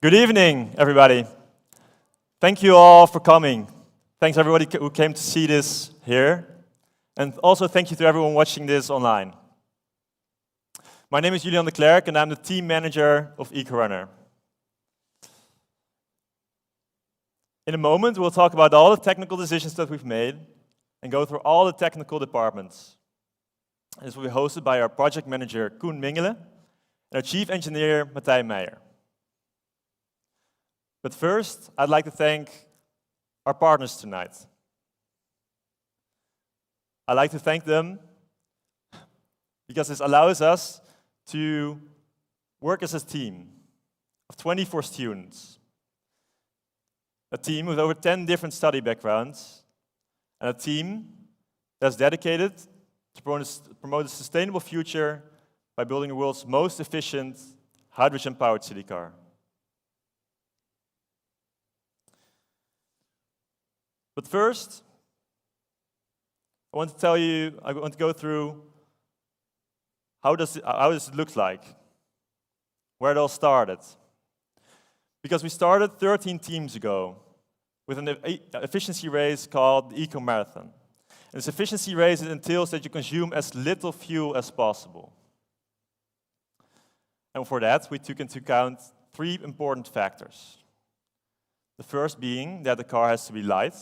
Good evening, everybody. Thank you all for coming. Thanks everybody who came to see this here. And also thank you to everyone watching this online. My name is Julian de Klerk and I'm the team manager of Eco-Runner. In a moment, we'll talk about all the technical decisions that we've made and go through all the technical departments. This will be hosted by our project manager, Koen Mingelen, and our chief engineer, Martijn Meijer. But first, I'd like to thank our partners tonight. I'd like to thank them because this allows us to work as a team of 24 students. A team with over 10 different study backgrounds, and a team that's dedicated to promote a sustainable future by building the world's most efficient hydrogen-powered city car. But first, I want to go through how does it look like, where it all started. Because we started 13 teams ago with an efficiency race called the Eco-Marathon. And this efficiency race entails that you consume as little fuel as possible. And for that, we took into account 3 important factors. The first being that the car has to be light,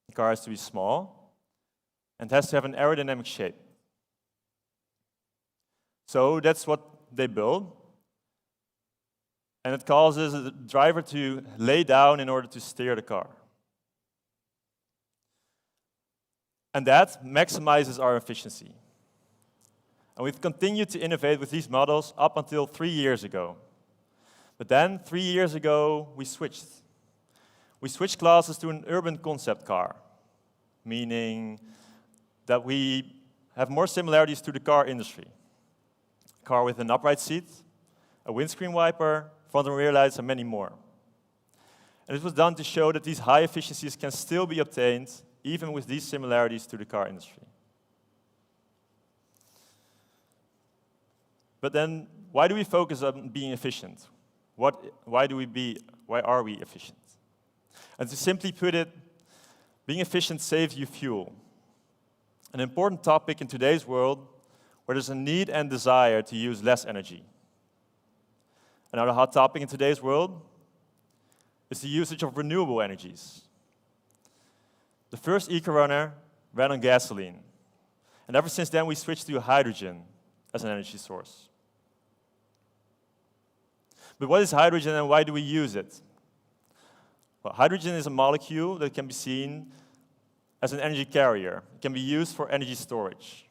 the car has to be small, and has to have an aerodynamic shape. So that's what they build. And it causes the driver to lay down in order to steer the car. And that maximizes our efficiency. And we've continued to innovate with these models up until 3 years ago. But then, 3 years ago, we switched. We switched classes to an urban concept car, meaning that we have more similarities to the car industry. A car with an upright seat, a windscreen wiper, front and rear lights, and many more. And it was done to show that these high efficiencies can still be obtained even with these similarities to the car industry. But then, why do we focus on being efficient? Why are we efficient? And to simply put it, being efficient saves you fuel. An important topic in today's world where there's a need and desire to use less energy. Another hot topic in today's world is the usage of renewable energies. The first Eco-Runner ran on gasoline. And ever since then, we switched to hydrogen as an energy source. But what is hydrogen and why do we use it? Well, hydrogen is a molecule that can be seen as an energy carrier. It can be used for energy storage.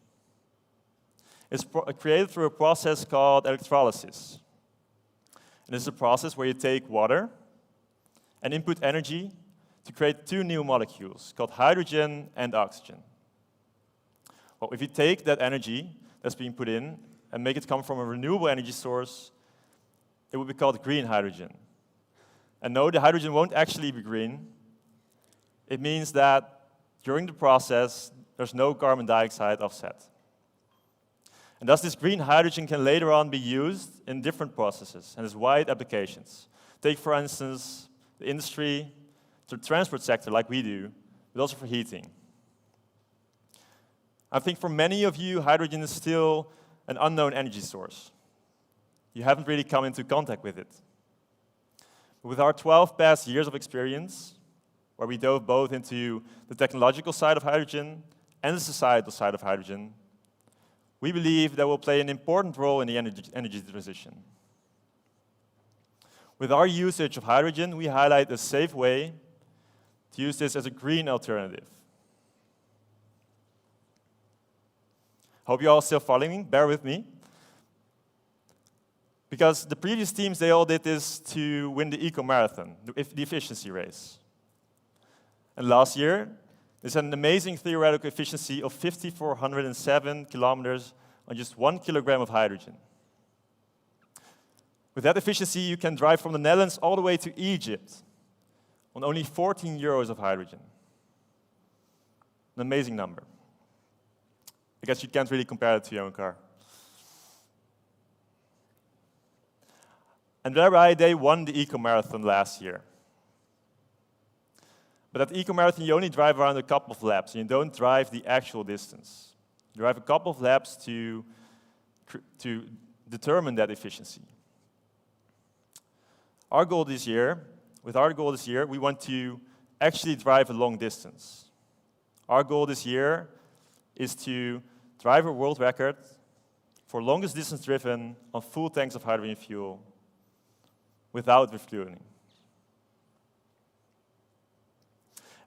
It's created through a process called electrolysis. And this is a process where you take water and input energy to create 2 new molecules called hydrogen and oxygen. Well, if you take that energy that's being put in and make it come from a renewable energy source, it would be called green hydrogen. And no, the hydrogen won't actually be green. It means that during the process, there's no carbon dioxide offset. And thus this green hydrogen can later on be used in different processes and has wide applications. Take, for instance, the industry, the transport sector like we do, but also for heating. I think for many of you, hydrogen is still an unknown energy source. You haven't really come into contact with it. With our 12 past years of experience, where we dove both into the technological side of hydrogen and the societal side of hydrogen, we believe that will play an important role in the energy transition. With our usage of hydrogen, we highlight a safe way to use this as a green alternative. Hope you're all still following me. Bear with me. Because the previous teams, they all did this to win the Eco-Marathon, the efficiency race. And last year, there's an amazing theoretical efficiency of 5,407 kilometers on just 1 kilogram of hydrogen. With that efficiency, you can drive from the Netherlands all the way to Egypt on only 14 euros of hydrogen. An amazing number. I guess you can't really compare it to your own car. And thereby, they won the Eco-Marathon last year. But at the Eco-Marathon, you only drive around a couple of laps, and you don't drive the actual distance. You drive a couple of laps to determine that efficiency. Our goal this year, we want to actually drive a long distance. Our goal this year is to drive a world record for longest distance driven on full tanks of hydrogen fuel without refueling.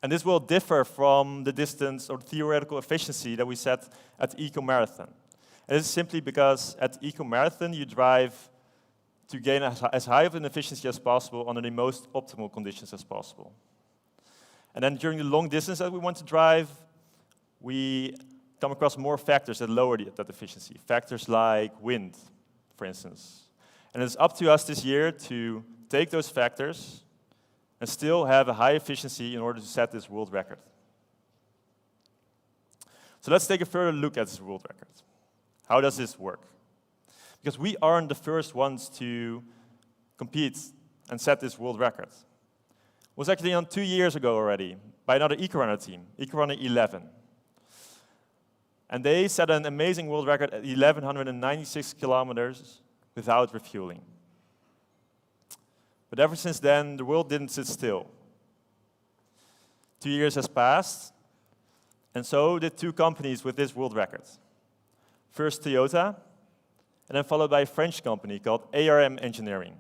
And this will differ from the distance or theoretical efficiency that we set at the Eco-Marathon. And this is simply because at the Eco-Marathon, you drive to gain as high of an efficiency as possible under the most optimal conditions as possible. And then during the long distance that we want to drive, we come across more factors that lower that efficiency. Factors like wind, for instance. And it's up to us this year to take those factors and still have a high efficiency in order to set this world record. So let's take a further look at this world record. How does this work? Because we aren't the first ones to compete and set this world record. It was actually done 2 years ago already by another Eco-Runner team, Eco-Runner XI. And they set an amazing world record at 1,196 kilometers without refueling. But ever since then, the world didn't sit still. 2 years has passed, and so did 2 companies with this world record. First Toyota, and then followed by a French company called ARM Engineering.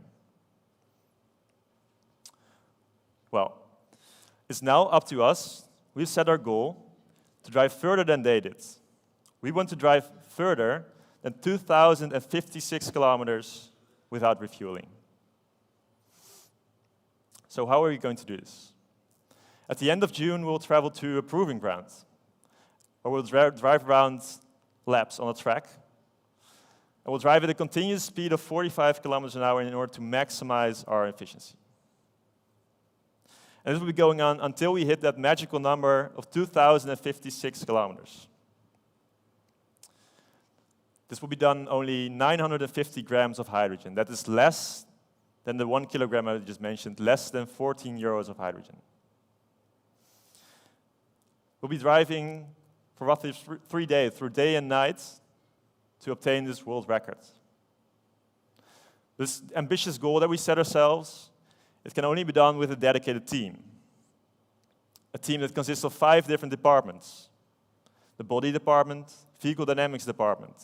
Well, it's now up to us. We've set our goal to drive further than they did. We want to drive further than 2,056 kilometers without refueling. So how are we going to do this? At the end of June, we'll travel to a proving ground, where we'll drive around laps on a track. And we'll drive at a continuous speed of 45 kilometers an hour in order to maximize our efficiency. And this will be going on until we hit that magical number of 2,056 kilometers. This will be done only 950 grams of hydrogen. That is less than the 1 kilogram I just mentioned, less than 14 euros of hydrogen. We'll be driving for roughly 3 days, through day and night, to obtain this world record. This ambitious goal that we set ourselves, it can only be done with a dedicated team. A team that consists of 5 different departments. The body department, vehicle dynamics department,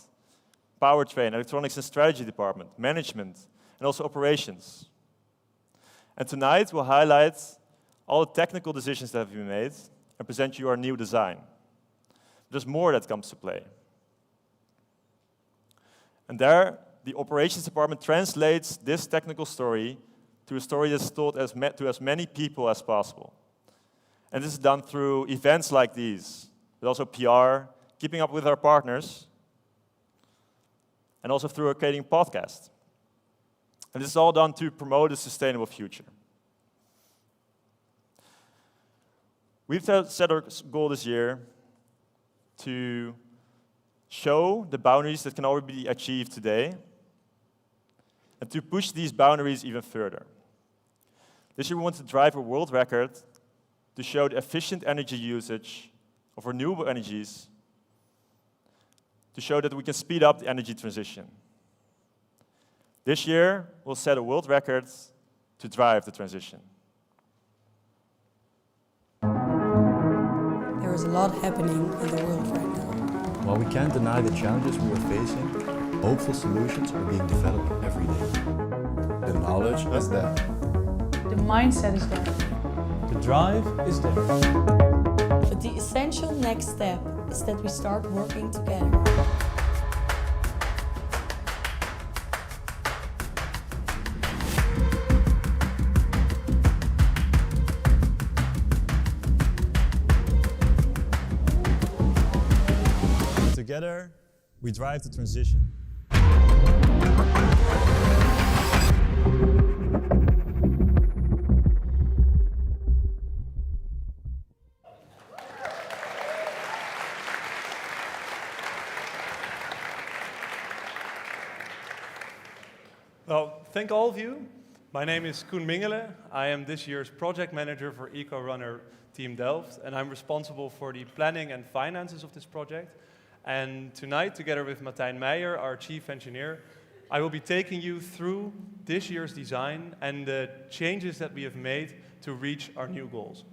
Powertrain, electronics and strategy department, management, and also operations. And tonight we'll highlight all the technical decisions that have been made and present you our new design. There's more that comes to play. And there, the operations department translates this technical story to a story that's told to as many people as possible. And this is done through events like these, but also PR, keeping up with our partners, and also through creating podcasts. And this is all done to promote a sustainable future. We've set our goal this year to show the boundaries that can already be achieved today, and to push these boundaries even further. This year we want to drive a world record to show the efficient energy usage of renewable energies, to show that we can speed up the energy transition. This year, we'll set a world record to drive the transition. There is a lot happening in the world right now. While we can't deny the challenges we are facing, hopeful solutions are being developed every day. The knowledge is there. The mindset is there. The drive is there. But the essential next step is that we start working together. Together, we drive the transition. Well, thank all of you. My name is Koen Mingelen. I am this year's project manager for Eco-Runner Team Delft, and I'm responsible for the planning and finances of this project. And tonight, together with Martijn Meijer, our chief engineer, I will be taking you through this year's design and the changes that we have made to reach our new goals.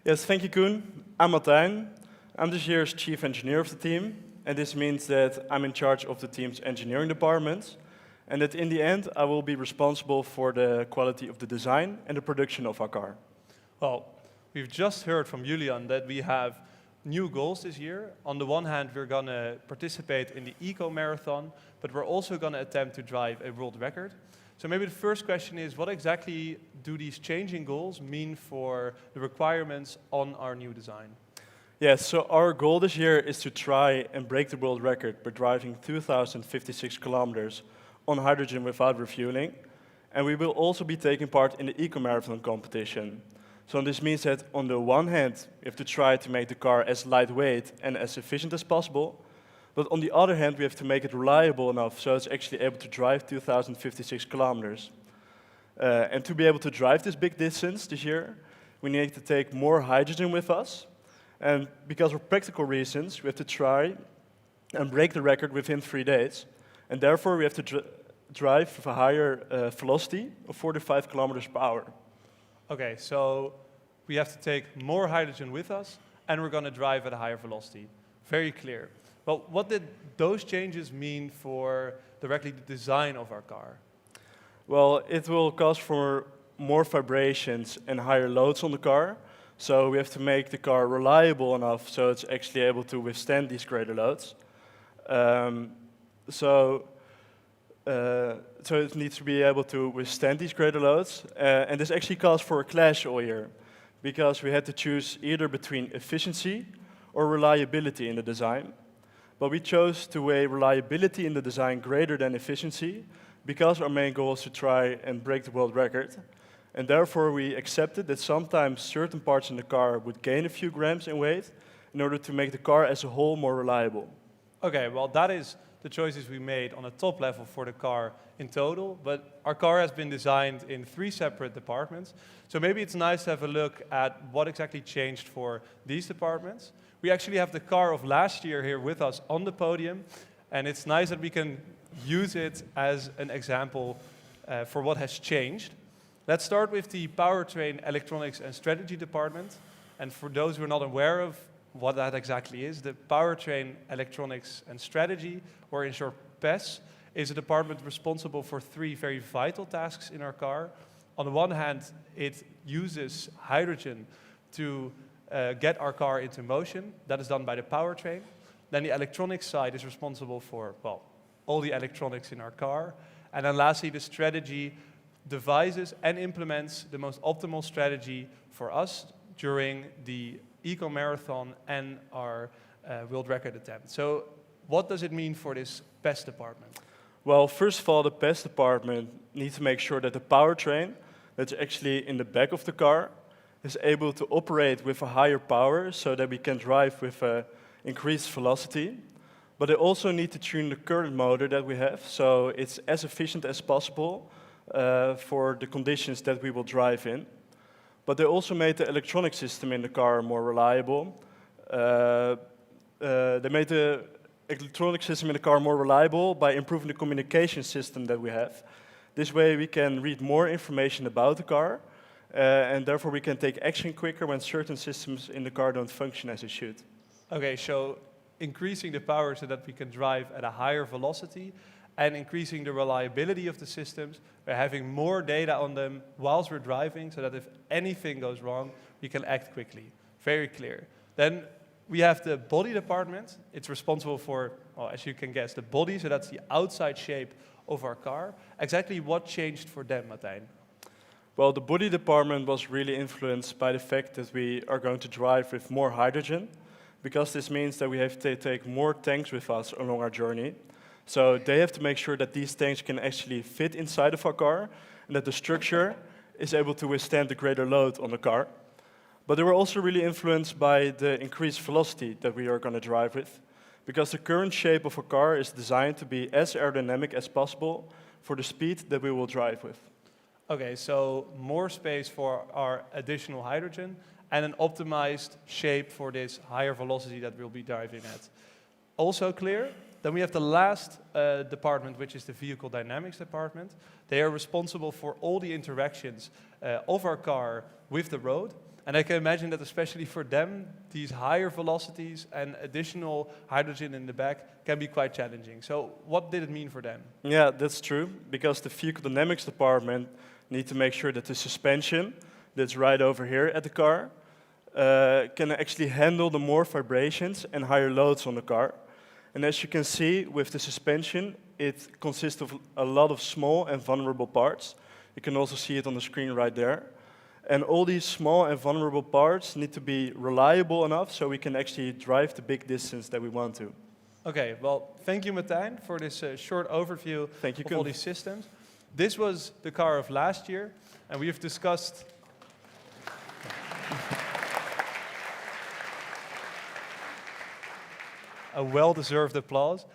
Yes, thank you, Koen. I'm Martijn. I'm this year's chief engineer of the team, and this means that I'm in charge of the team's engineering department, and that in the end, I will be responsible for the quality of the design and the production of our car. Well, we've just heard from Julian that we have new goals this year. On the one hand, we're going to participate in the Eco Marathon, but we're also going to attempt to drive a world record. So maybe the first question is, what exactly do these changing goals mean for the requirements on our new design? Yes, so our goal this year is to try and break the world record by driving 2,056 kilometers on hydrogen without refueling. And we will also be taking part in the Eco Marathon competition. So this means that on the one hand, we have to try to make the car as lightweight and as efficient as possible. But on the other hand, we have to make it reliable enough so it's actually able to drive 2,056 kilometers. And to be able to drive this big distance this year, we need to take more hydrogen with us. And because of practical reasons, we have to try and break the record within 3 days. And therefore, we have to drive with a higher velocity of 45 kilometers per hour. Okay, so we have to take more hydrogen with us, and we're going to drive at a higher velocity. Very clear. Well, what did those changes mean for directly the design of our car? Well, it will cause for more vibrations and higher loads on the car. So we have to make the car reliable enough so it's actually able to withstand these greater loads. So it needs to be able to withstand these greater loads. And this actually calls for a clash all year, because we had to choose either between efficiency or reliability in the design. But we chose to weigh reliability in the design greater than efficiency, because our main goal is to try and break the world record. And therefore we accepted that sometimes certain parts in the car would gain a few grams in weight in order to make the car as a whole more reliable. Okay, well that is the choices we made on a top level for the car in total, but our car has been designed in 3 separate departments. So maybe it's nice to have a look at what exactly changed for these departments. We actually have the car of last year here with us on the podium, and it's nice that we can use it as an example for what has changed. Let's start with the Powertrain Electronics and Strategy department. And for those who are not aware of what that exactly is, the Powertrain Electronics and Strategy, or in short PES, is a department responsible for 3 very vital tasks in our car. On the one hand, it uses hydrogen to get our car into motion. That is done by the powertrain. Then the electronics side is responsible for, well, all the electronics in our car. And then lastly, the strategy devises and implements the most optimal strategy for us during the Eco Marathon and our world record attempt. So what does it mean for this PES department? Well, first of all, the PES department needs to make sure that the powertrain that's actually in the back of the car is able to operate with a higher power so that we can drive with increased velocity. But they also need to tune the current motor that we have so it's as efficient as possible for the conditions that we will drive in. But they also made the electronic system in the car more reliable. They made the electronic system in the car more reliable by improving the communication system that we have. This way we can read more information about the car, and therefore we can take action quicker when certain systems in the car don't function as it should. Okay, so increasing the power so that we can drive at a higher velocity and increasing the reliability of the systems. We're having more data on them whilst we're driving so that if anything goes wrong, we can act quickly. Very clear. Then we have the body department. It's responsible for, well, as you can guess, the body, so that's the outside shape of our car. Exactly what changed for them, Martijn? Well, the body department was really influenced by the fact that we are going to drive with more hydrogen, because this means that we have to take more tanks with us along our journey. So they have to make sure that these tanks can actually fit inside of our car and that the structure is able to withstand the greater load on the car. But they were also really influenced by the increased velocity that we are going to drive with, because the current shape of a car is designed to be as aerodynamic as possible for the speed that we will drive with. Okay, so more space for our additional hydrogen and an optimized shape for this higher velocity that we'll be driving at. Also clear? Then we have the last department, which is the vehicle dynamics department. They are responsible for all the interactions of our car with the road. And I can imagine that especially for them, these higher velocities and additional hydrogen in the back can be quite challenging. So what did it mean for them? Yeah, that's true, because the vehicle dynamics department need to make sure that the suspension that's right over here at the car can actually handle the more vibrations and higher loads on the car. And as you can see with the suspension, it consists of a lot of small and vulnerable parts. You can also see it on the screen right there. And all these small and vulnerable parts need to be reliable enough so we can actually drive the big distance that we want to. Okay, well, thank you, Martijn, for this short overview of all these systems. This was the car of last year, and we have discussed a well-deserved applause.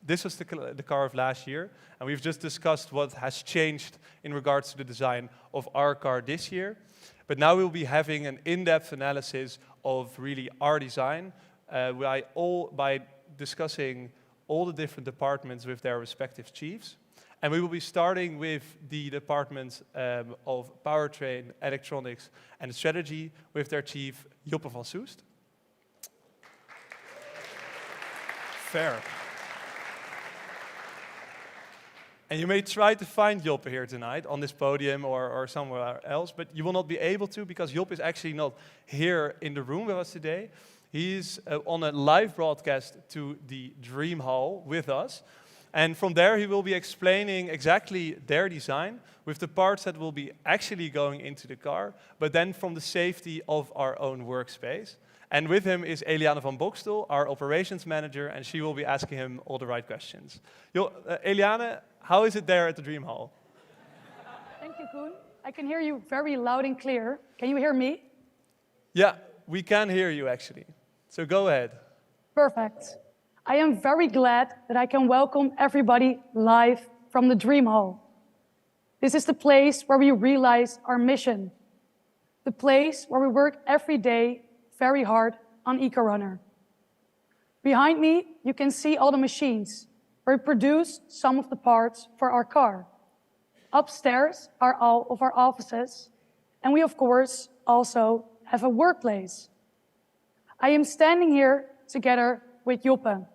This was the car of last year, and we've just discussed what has changed in regards to the design of our car this year. But now we'll be having an in-depth analysis of really our design by discussing all the different departments with their respective chiefs. And we will be starting with the department of Powertrain, Electronics and Strategy with their chief, Joppe van Soest. Fair. And you may try to find Joppe here tonight on this podium or somewhere else, but you will not be able to because Joppe is actually not here in the room with us today. He's on a live broadcast to the Dream Hall with us. And from there, he will be explaining exactly their design with the parts that will be actually going into the car, but then from the safety of our own workspace. And with him is Eliane van Bokstel, our operations manager, and she will be asking him all the right questions. Eliane, how is it there at the Dream Hall? Thank you, Koen. I can hear you very loud and clear. Can you hear me? Yeah, we can hear you actually. So go ahead. Perfect. I am very glad that I can welcome everybody live from the Dream Hall. This is the place where we realize our mission. The place where we work every day very hard on Eco-Runner. Behind me, you can see all the machines where we produce some of the parts for our car. Upstairs are all of our offices, and we of course also have a workplace. I am standing here together with Joppe,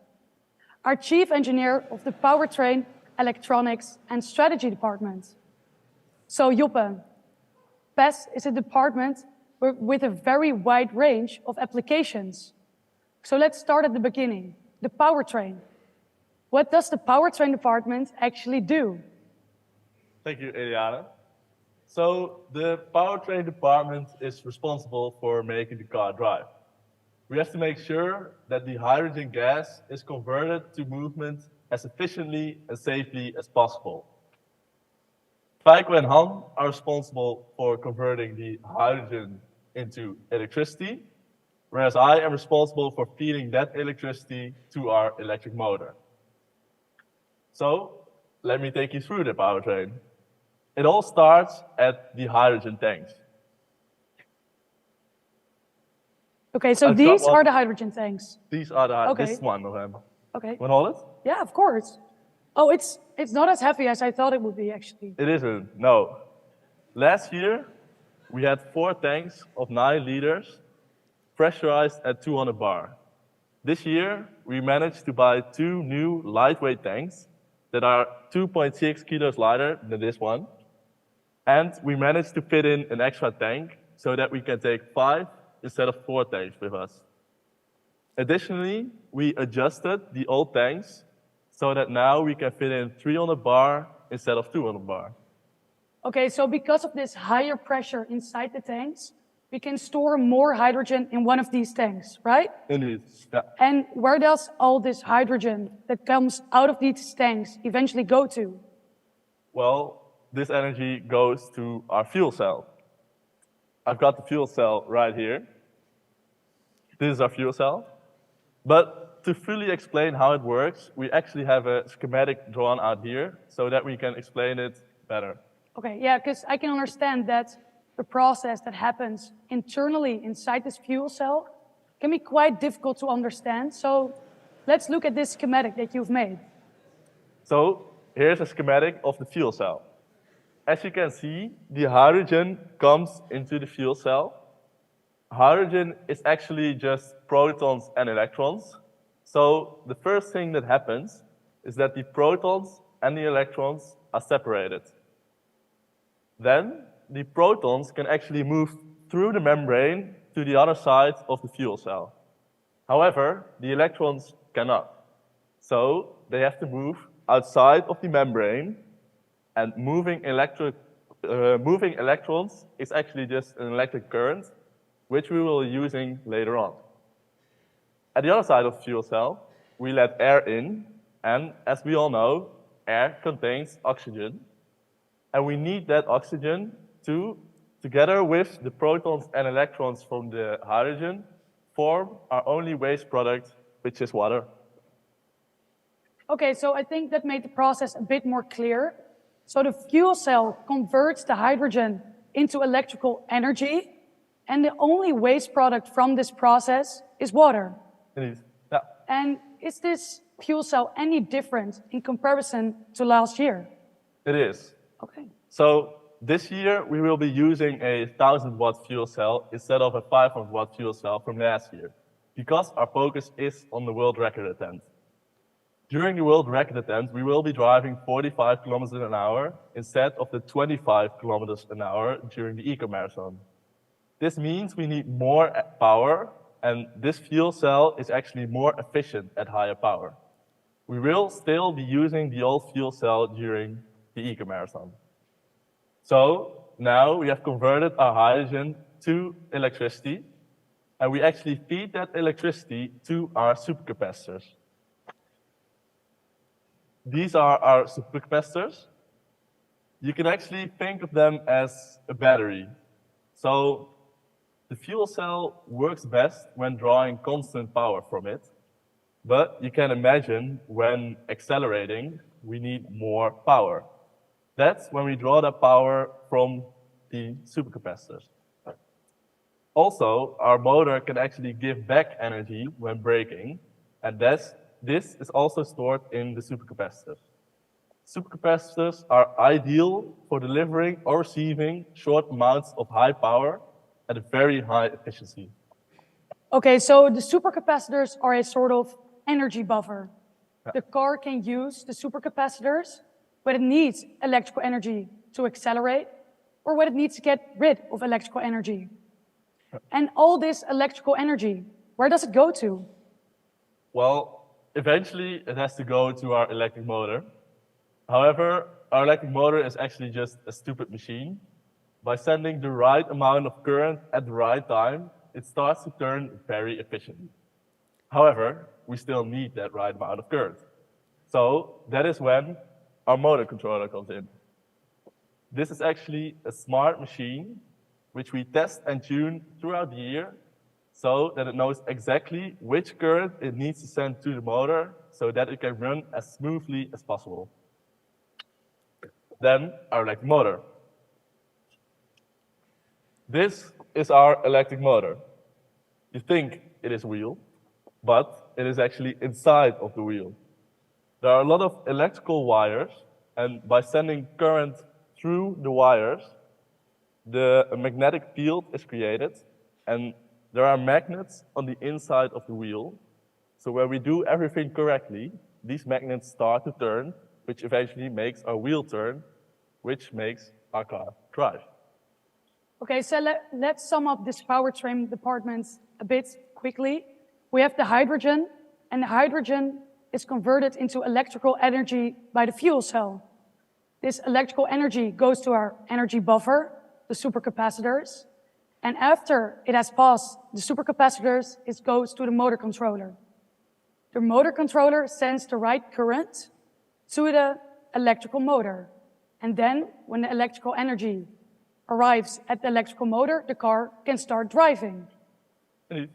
our chief engineer of the Powertrain, Electronics and Strategy department. So Joppe, PES is a department with a very wide range of applications. So let's start at the beginning, the Powertrain. What does the Powertrain department actually do? Thank you, Eliane. So the Powertrain department is responsible for making the car drive. We have to make sure that the hydrogen gas is converted to movement as efficiently and safely as possible. Feiko and Han are responsible for converting the hydrogen into electricity, whereas I am responsible for feeding that electricity to our electric motor. So let me take you through the Powertrain. It all starts at the hydrogen tanks. Okay, so these are the hydrogen tanks. These are the, Okay. this is one of them. Okay. Want to hold it? Yeah, of course. Oh, it's not as heavy as I thought it would be, actually. It isn't, no. Last year, we had 4 tanks of 9 liters, pressurized at 200 bar. This year, we managed to buy 2 new lightweight tanks that are 2.6 kilos lighter than this one. And we managed to fit in an extra tank so that we can take 5 instead of 4 tanks with us. Additionally, we adjusted the old tanks so that now we can fit in 300 bar instead of 200 bar. Okay, so because of this higher pressure inside the tanks, we can store more hydrogen in one of these tanks, right? Indeed, yeah. And where does all this hydrogen that comes out of these tanks eventually go to? Well, this energy goes to our fuel cell. I've got the fuel cell right here. This is our fuel cell. But to fully explain how it works, we actually have a schematic drawn out here so that we can explain it better. Okay, yeah, because I can understand that the process that happens internally inside this fuel cell can be quite difficult to understand. So let's look at this schematic that you've made. So here's a schematic of the fuel cell. As you can see, the hydrogen comes into the fuel cell. Hydrogen is actually just protons and electrons. So the first thing that happens is that the protons and the electrons are separated. Then the protons can actually move through the membrane to the other side of the fuel cell. However, the electrons cannot. So they have to move outside of the membrane, and moving electrons is actually just an electric current, which we will be using later on. At the other side of the fuel cell, we let air in, and as we all know, air contains oxygen. And we need that oxygen to, together with the protons and electrons from the hydrogen, form our only waste product, which is water. Okay, so I think that made the process a bit more clear. So the fuel cell converts the hydrogen into electrical energy, and the only waste product from this process is water. Indeed. Yeah. And is this fuel cell any different in comparison to last year? It is. Okay. So this year, we will be using a 1,000-watt fuel cell instead of a 500-watt fuel cell from last year, because our focus is on the world record attempt. During the world record attempt, we will be driving 45 kilometers an hour instead of the 25 kilometers an hour during the Eco-Marathon. This means we need more power, and this fuel cell is actually more efficient at higher power. We will still be using the old fuel cell during the Eco-Marathon. So now we have converted our hydrogen to electricity, and we actually feed that electricity to our supercapacitors. These are our supercapacitors. You can actually think of them as a battery. So the fuel cell works best when drawing constant power from it, but you can imagine when accelerating, we need more power. That's when we draw that power from the supercapacitors. Also, our motor can actually give back energy when braking, and this is also stored in the supercapacitors. Supercapacitors are ideal for delivering or receiving short amounts of high power at a very high efficiency. Okay, so the supercapacitors are a sort of energy buffer. The car can use the supercapacitors when it needs electrical energy to accelerate, or when it needs to get rid of electrical energy. And all this electrical energy, where does it go to? Well, eventually it has to go to our electric motor. However, our electric motor is actually just a stupid machine. By sending the right amount of current at the right time, it starts to turn very efficiently. However, we still need that right amount of current. So that is when our motor controller comes in. This is actually a smart machine which we test and tune throughout the year so that it knows exactly which current it needs to send to the motor so that it can run as smoothly as possible. Then our electric motor. This is our electric motor. You think it is a wheel, but it is actually inside of the wheel. There are a lot of electrical wires, and by sending current through the wires, the magnetic field is created, and there are magnets on the inside of the wheel. So when we do everything correctly, these magnets start to turn, which eventually makes our wheel turn, which makes our car drive. Okay, so let's sum up this powertrain department a bit quickly. We have the hydrogen, and the hydrogen is converted into electrical energy by the fuel cell. This electrical energy goes to our energy buffer, the supercapacitors, and after it has passed the supercapacitors, it goes to the motor controller. The motor controller sends the right current to the electrical motor, and then when the electrical energy arrives at the electrical motor, the car can start driving. Yeah.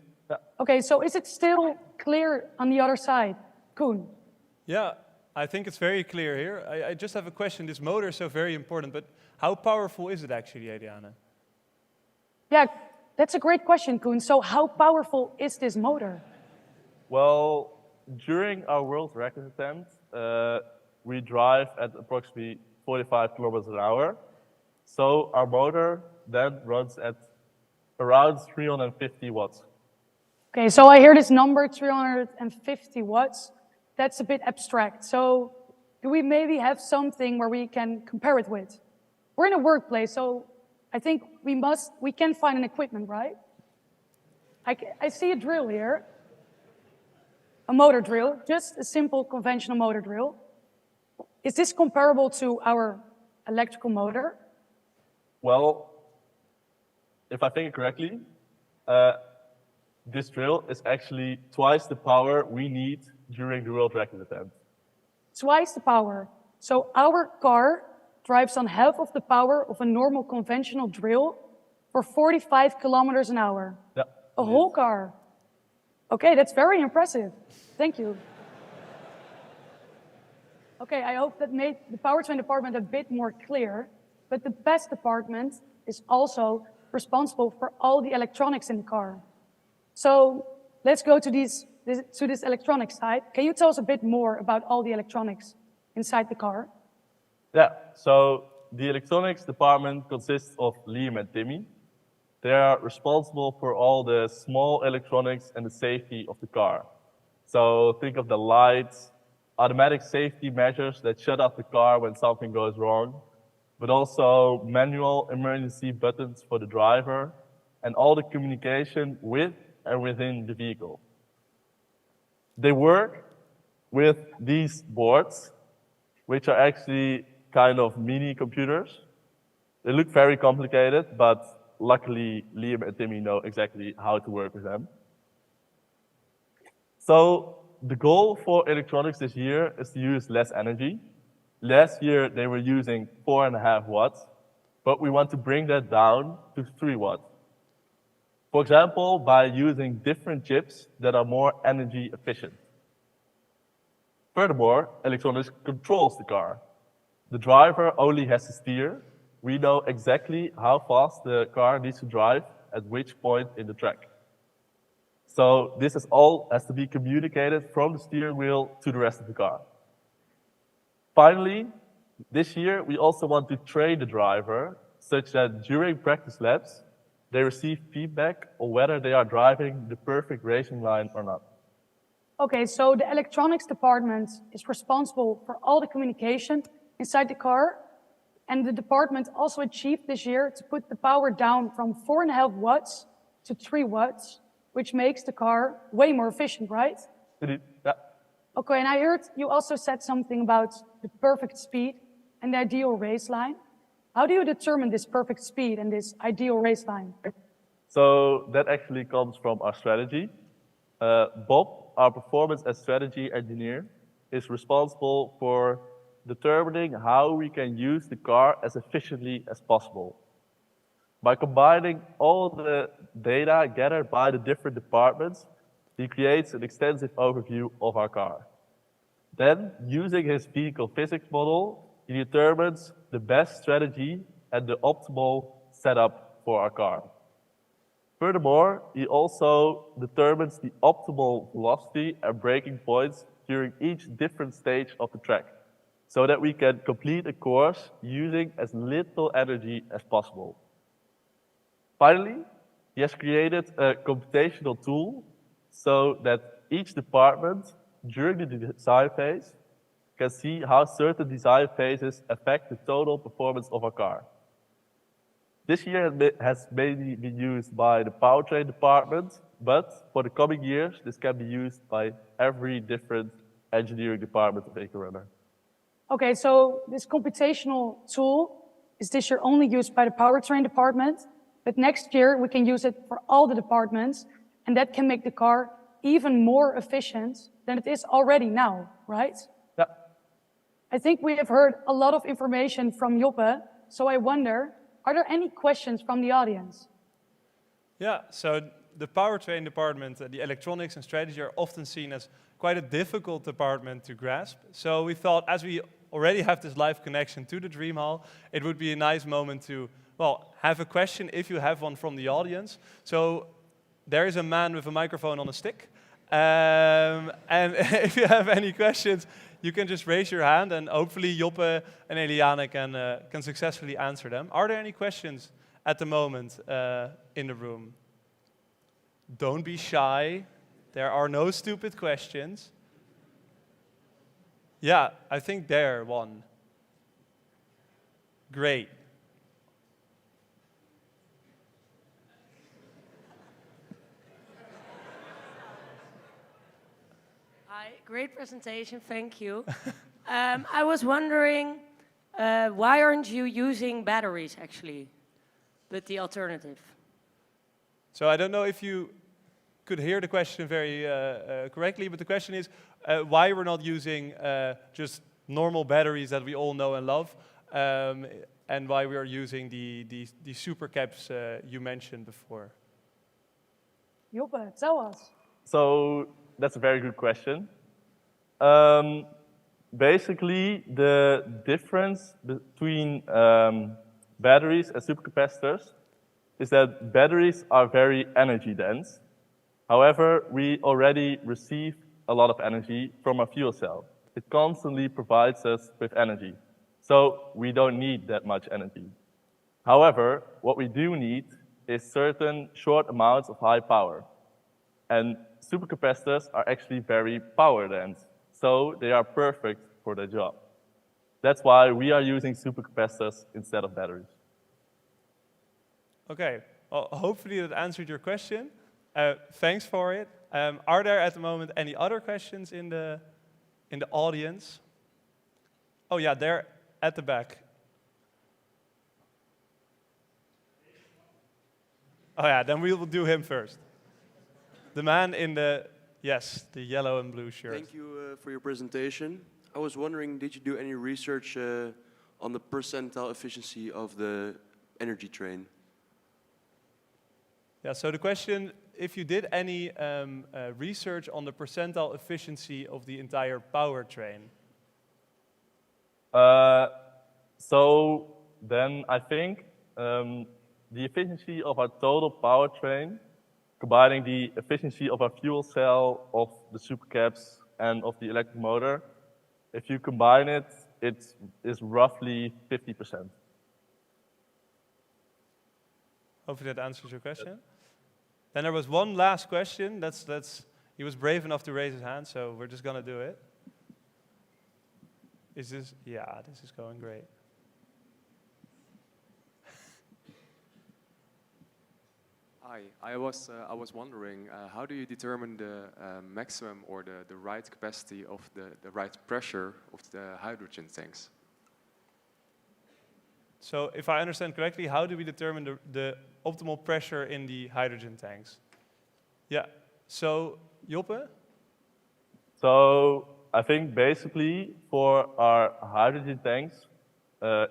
Okay, so is it still clear on the other side? Koen. Yeah, I think it's very clear here. I just have a question. This motor is so very important, but how powerful is it actually, Adriana? Yeah, that's a great question, Koen. So how powerful is this motor? Well, during our world record attempt, we drive at approximately 45 kilometers an hour. So our motor then runs at around 350 watts. Okay, so I hear this number, 350 watts. That's a bit abstract. So do we maybe have something where we can compare it with? We're in a workplace, so I think we can find an equipment, right? I see a drill here, a motor drill, just a simple conventional motor drill. Is this comparable to our electrical motor? Well, if I think correctly, this drill is actually twice the power we need during the world record attempt. Twice the power. So our car drives on half of the power of a normal conventional drill for 45 kilometers an hour. Yeah. A whole car. Okay, that's very impressive. Thank you. Okay, I hope that made the powertrain department a bit more clear, but the BEST department is also responsible for all the electronics in the car. So let's go to this electronics side. Can you tell us a bit more about all the electronics inside the car? Yeah, so the electronics department consists of Liam and Timmy. They are responsible for all the small electronics and the safety of the car. So think of the lights, automatic safety measures that shut off the car when something goes wrong, but also manual emergency buttons for the driver and all the communication with and within the vehicle. They work with these boards, which are actually kind of mini computers. They look very complicated, but luckily Liam and Timmy know exactly how to work with them. So the goal for electronics this year is to use less energy. Last year they were using 4.5 watts, but we want to bring that down to 3 watts. For example, by using different chips that are more energy efficient. Furthermore, electronics controls the car. The driver only has to steer. We know exactly how fast the car needs to drive at which point in the track. So this is all has to be communicated from the steering wheel to the rest of the car. Finally, this year we also want to train the driver such that during practice laps, they receive feedback on whether they are driving the perfect racing line or not. Okay, so the electronics department is responsible for all the communication inside the car, and the department also achieved this year to put the power down from 4.5 watts to 3 watts, which makes the car way more efficient, right? Yeah. Okay, and I heard you also said something about the perfect speed and the ideal race line. How do you determine this perfect speed and this ideal race line? So that actually comes from our strategy. Bob, our performance and strategy engineer, is responsible for determining how we can use the car as efficiently as possible. By combining all the data gathered by the different departments, he creates an extensive overview of our car. Then, using his vehicle physics model, he determines the best strategy and the optimal setup for our car. Furthermore, he also determines the optimal velocity and braking points during each different stage of the track, so that we can complete a course using as little energy as possible. Finally, he has created a computational tool so that each department, during the design phase, can see how certain design phases affect the total performance of our car. This year has mainly been used by the Powertrain department, but for the coming years, this can be used by every different engineering department of Eco-Runner. Okay, so this computational tool is this year only used by the Powertrain department, but next year we can use it for all the departments, and that can make the car even more efficient than it is already now, right? Yeah. I think we have heard a lot of information from Joppe, so I wonder, are there any questions from the audience? Yeah, so the powertrain department, the electronics and strategy are often seen as quite a difficult department to grasp. So we thought, as we already have this live connection to the Dream Hall, it would be a nice moment to, well, have a question if you have one from the audience. So there is a man with a microphone on a stick. And if you have any questions, you can just raise your hand, and hopefully Joppe and Eliane can successfully answer them. Are there any questions at the moment in the room? Don't be shy. There are no stupid questions. Yeah, I think there, one. Great. Hi, great presentation, thank you. I was wondering, why aren't you using batteries actually, but the alternative? So I don't know if you could hear the question very correctly, but the question is why we're not using just normal batteries that we all know and love, and why we are using the supercaps you mentioned before. Joppe, tell us. So that's a very good question. Basically, the difference between batteries and supercapacitors is that batteries are very energy dense. However, we already receive a lot of energy from a fuel cell. It constantly provides us with energy. So we don't need that much energy. However, what we do need is certain short amounts of high power. And supercapacitors are actually very power dense. So they are perfect for the job. That's why we are using supercapacitors instead of batteries. Okay, well, hopefully that answered your question. Thanks for it. Are there at the moment any other questions in the audience? Oh yeah, there at the back. Oh yeah, then we will do him first. The man in the, yes, the yellow and blue shirt. Thank you for your presentation. I was wondering, did you do any research on the percentile efficiency of the energy train? Yeah, so the question, if you did any research on the percentile efficiency of the entire powertrain? So then I think the efficiency of our total powertrain, combining the efficiency of our fuel cell, of the supercaps, and of the electric motor, if you combine it, it is roughly 50%. Hopefully that answers your question. Then there was one last question. He was brave enough to raise his hand, so we're just gonna do it. Is this? Yeah, this is going great. Hi, I was wondering, how do you determine the maximum or the right capacity of the right pressure of the hydrogen tanks? So if I understand correctly, how do we determine the optimal pressure in the hydrogen tanks? Yeah, so Joppe? So I think basically for our hydrogen tanks,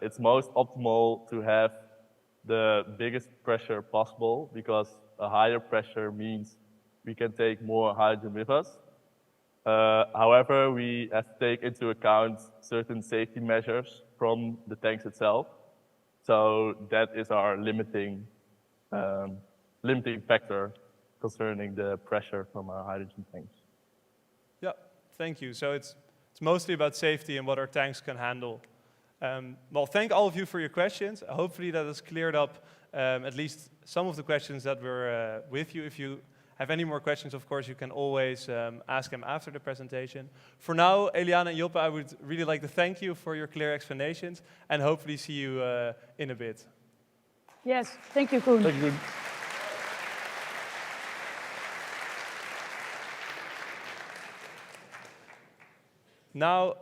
it's most optimal to have the biggest pressure possible, because a higher pressure means we can take more hydrogen with us. However, we have to take into account certain safety measures from the tanks itself. So that is our limiting factor concerning the pressure from our hydrogen tanks. Yeah, thank you. So it's mostly about safety and what our tanks can handle. Well, thank all of you for your questions. Hopefully that has cleared up at least some of the questions that were with you. If you have any more questions, of course, you can always ask them after the presentation. For now, Eliane and Joppe, I would really like to thank you for your clear explanations, and hopefully see you in a bit. Yes, thank you, Koen. Thank you. Now,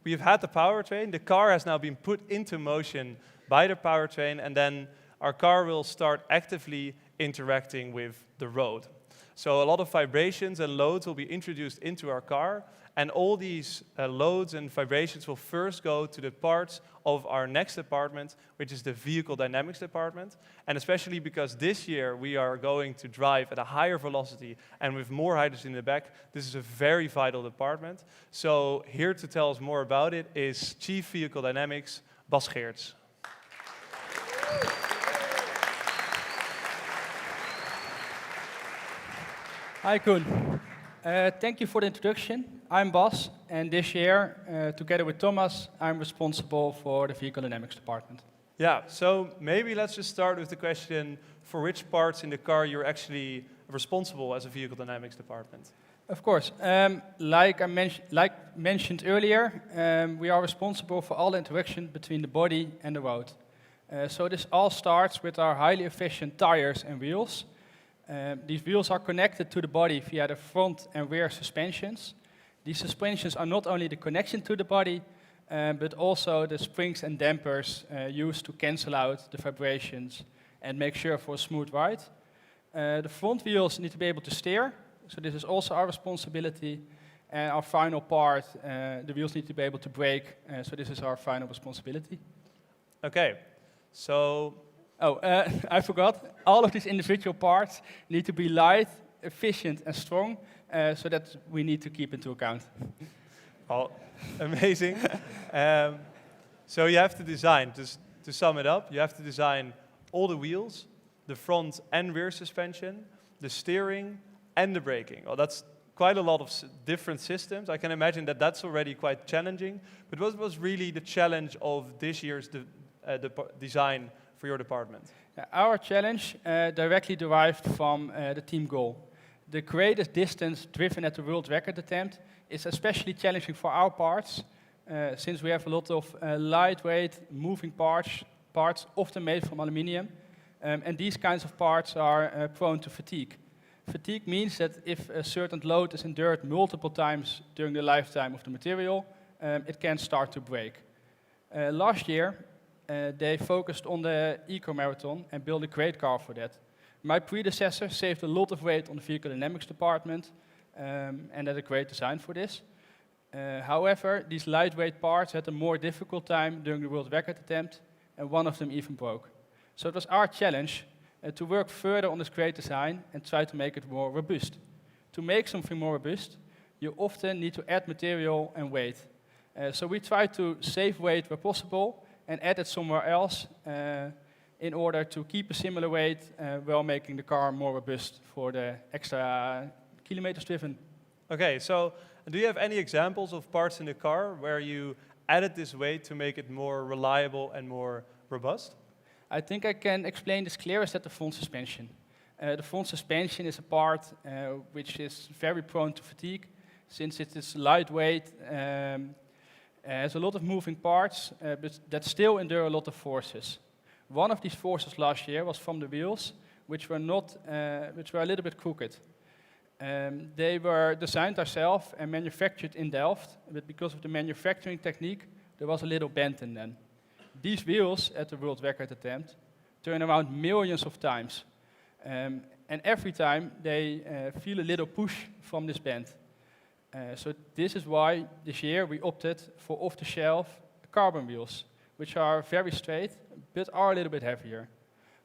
we've had the powertrain. The car has now been put into motion by the powertrain, and then our car will start actively interacting with the road. So a lot of vibrations and loads will be introduced into our car, And all these loads and vibrations will first go to the parts of our next department, which is the vehicle dynamics department. And especially because this year we are going to drive at a higher velocity and with more hydrogen in the back, this is a very vital department. So here to tell us more about it is Chief Vehicle Dynamics, Bas Geerts. Hi, Koen. Thank you for the introduction. I'm Bas, and this year, together with Thomas, I'm responsible for the Vehicle Dynamics department. Yeah, so maybe let's just start with the question for which parts in the car you're actually responsible as a Vehicle Dynamics department. Of course, like mentioned earlier, we are responsible for all the interaction between the body and the road. So this all starts with our highly efficient tires and wheels. These wheels are connected to the body via the front and rear suspensions. These suspensions are not only the connection to the body, but also the springs and dampers used to cancel out the vibrations and make sure for a smooth ride. The front wheels need to be able to steer, so this is also our responsibility. And our final part, the wheels need to be able to brake, so this is our final responsibility. Okay, so... I forgot. All of these individual parts need to be light, efficient, and strong, so that we need to keep into account. Oh, amazing. So you have to design, to sum it up, you have to design all the wheels, the front and rear suspension, the steering, and the braking. Well, that's quite a lot of different systems. I can imagine that that's already quite challenging. But what was really the challenge of this year's design for your department? Our challenge directly derived from the team goal. The greatest distance driven at the world record attempt is especially challenging for our parts, since we have a lot of lightweight moving parts often made from aluminium, and these kinds of parts are prone to fatigue. Fatigue means that if a certain load is endured multiple times during the lifetime of the material, it can start to break. Last year, they focused on the Eco-Marathon and built a great car for that. My predecessor saved a lot of weight on the Vehicle Dynamics department and had a great design for this. However, these lightweight parts had a more difficult time during the world record attempt, and one of them even broke. So it was our challenge to work further on this great design and try to make it more robust. To make something more robust, you often need to add material and weight. So we tried to save weight where possible and add it somewhere else in order to keep a similar weight while making the car more robust for the extra kilometers driven. Okay, so do you have any examples of parts in the car where you added this weight to make it more reliable and more robust? I think I can explain this clearest at the front suspension. The front suspension is a part which is very prone to fatigue, since it is lightweight, has a lot of moving parts, but that still endure a lot of forces. One of these forces last year was from the wheels, which were a little bit crooked. They were designed ourselves and manufactured in Delft, but because of the manufacturing technique, there was a little bend in them. These wheels, at the world record attempt, turn around millions of times. And every time they feel a little push from this bend. So this is why this year we opted for off-the-shelf carbon wheels, which are very straight, but are a little bit heavier.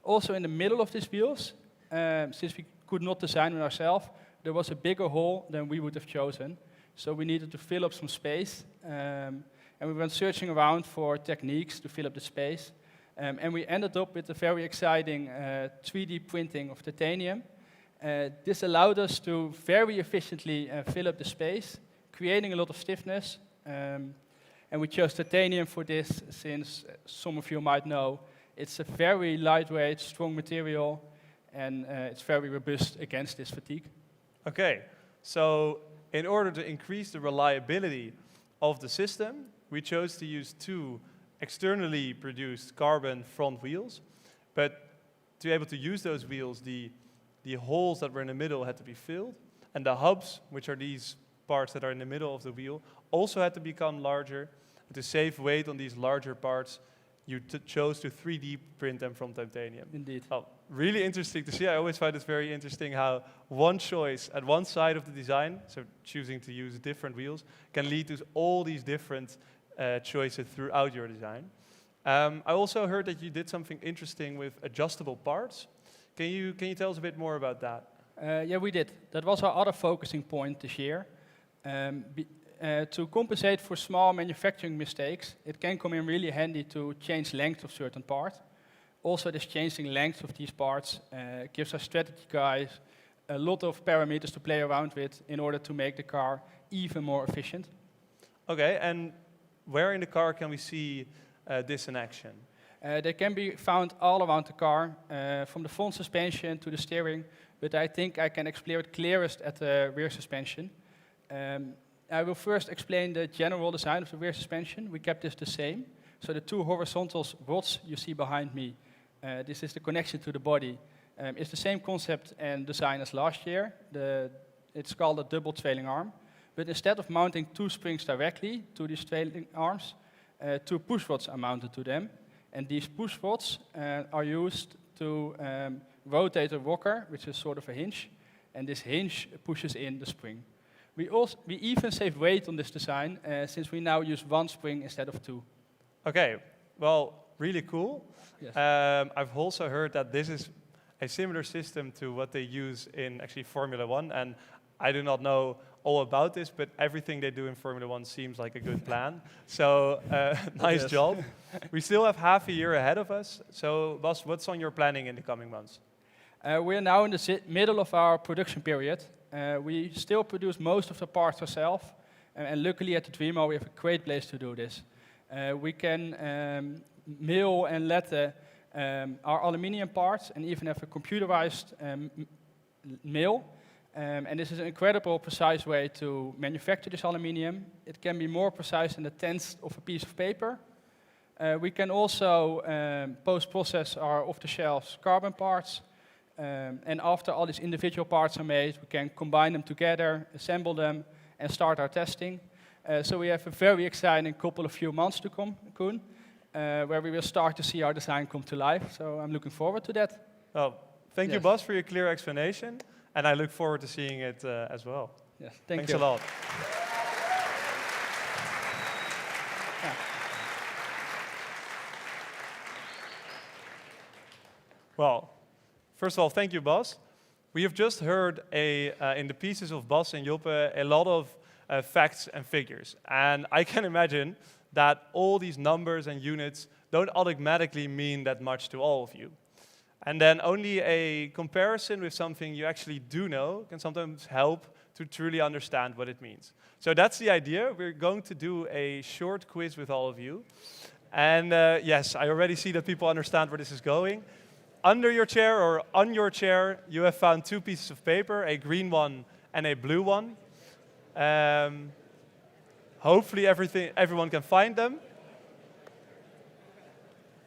Also in the middle of these wheels, since we could not design them ourselves, there was a bigger hole than we would have chosen. So we needed to fill up some space, and we went searching around for techniques to fill up the space. And we ended up with a very exciting 3D printing of titanium. This allowed us to very efficiently fill up the space, creating a lot of stiffness. And we chose titanium for this, since some of you might know, it's a very lightweight, strong material, and it's very robust against this fatigue. Okay, so in order to increase the reliability of the system, we chose to use two externally produced carbon front wheels. But to be able to use those wheels, the holes that were in the middle had to be filled, and the hubs, which are these parts that are in the middle of the wheel, also had to become larger. To save weight on these larger parts, you chose to 3D print them from titanium. Indeed. Oh, really interesting to see. I always find it very interesting how one choice at one side of the design, so choosing to use different wheels, can lead to all these different choices throughout your design. I also heard that you did something interesting with adjustable parts. Can you tell us a bit more about that? Yeah, we did. That was our other focusing point this year. To compensate for small manufacturing mistakes, it can come in really handy to change length of certain parts. Also, this changing length of these parts gives our strategy guys a lot of parameters to play around with in order to make the car even more efficient. Okay, and where in the car can we see this in action? They can be found all around the car, from the front suspension to the steering, but I think I can explain it clearest at the rear suspension. I will first explain the general design of the rear suspension. We kept this the same. So the two horizontal rods you see behind me, this is the connection to the body. It's the same concept and design as last year. It's called a double trailing arm. But instead of mounting two springs directly to these trailing arms, two push rods are mounted to them. And these push rods are used to rotate a rocker, which is sort of a hinge. And this hinge pushes in the spring. We even save weight on this design, since we now use one spring instead of two. Okay, well, really cool. Yes. I've also heard that this is a similar system to what they use in actually Formula One, and I do not know all about this, but everything they do in Formula One seems like a good plan. So, nice job. We still have half a year ahead of us. So, Bas, what's on your planning in the coming months? We're now in the middle of our production period. We still produce most of the parts ourselves, and luckily at the Dreamo we have a great place to do this. We can mill and leather our aluminium parts and even have a computerized mill. And this is an incredible precise way to manufacture this aluminium. It can be more precise than a tenth of a piece of paper. We can also post-process our off-the-shelf carbon parts. And after all these individual parts are made, we can combine them together, assemble them, and start our testing. So we have a very exciting couple of few months to come, Koen, where we will start to see our design come to life. So I'm looking forward to that. Well, thank you, Bas, for your clear explanation. And I look forward to seeing it as well. Yes, Thanks a lot. Yeah. Well, first of all, thank you, Bas. We have just heard in the pieces of Bas and Joppe a lot of facts and figures. And I can imagine that all these numbers and units don't automatically mean that much to all of you. And then only a comparison with something you actually do know can sometimes help to truly understand what it means. So that's the idea. We're going to do a short quiz with all of you. And yes, I already see that people understand where this is going. Under your chair or on your chair, you have found two pieces of paper, a green one and a blue one. Hopefully everyone can find them.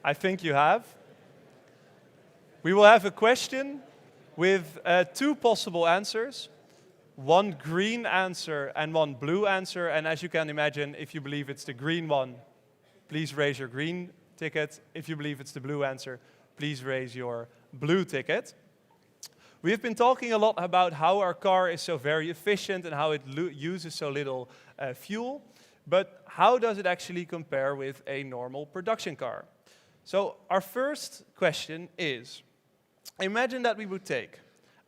I think you have. We will have a question with two possible answers, one green answer and one blue answer. And as you can imagine, if you believe it's the green one, please raise your green ticket. If you believe it's the blue answer, please raise your blue ticket. We have been talking a lot about how our car is so very efficient and how it uses so little fuel. But how does it actually compare with a normal production car? So our first question is, imagine that we would take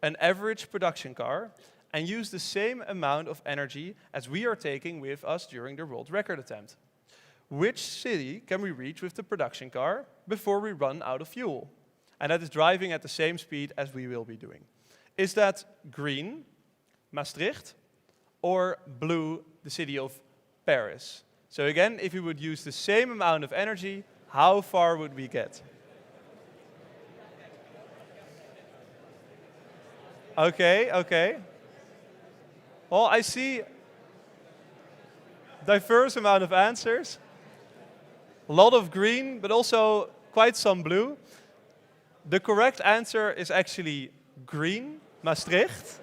an average production car and use the same amount of energy as we are taking with us during the world record attempt. Which city can we reach with the production car before we run out of fuel? And that is driving at the same speed as we will be doing. Is that green, Maastricht, or blue, the city of Paris? So again, if we would use the same amount of energy, how far would we get? Okay. Well, I see diverse amount of answers. A lot of green, but also quite some blue. The correct answer is actually green, Maastricht.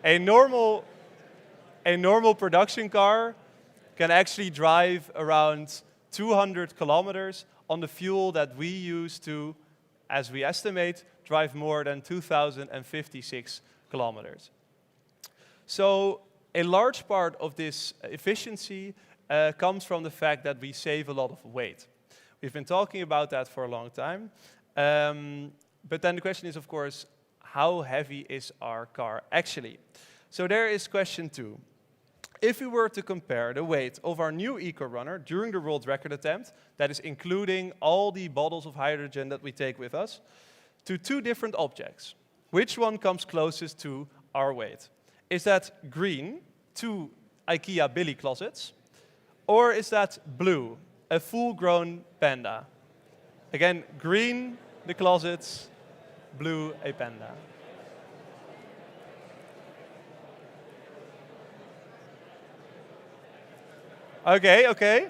A normal production car can actually drive around 200 kilometers on the fuel that we use to, as we estimate, drive more than 2,056 kilometers. So a large part of this efficiency comes from the fact that we save a lot of weight. We've been talking about that for a long time. But then the question is, of course, how heavy is our car actually? So there is question 2. If we were to compare the weight of our new Eco-Runner during the world record attempt, that is including all the bottles of hydrogen that we take with us, to 2 different objects, which one comes closest to our weight? Is that green, 2 IKEA billy closets, or is that blue, a full-grown panda? Again, green, the closets, blue, a panda. Okay.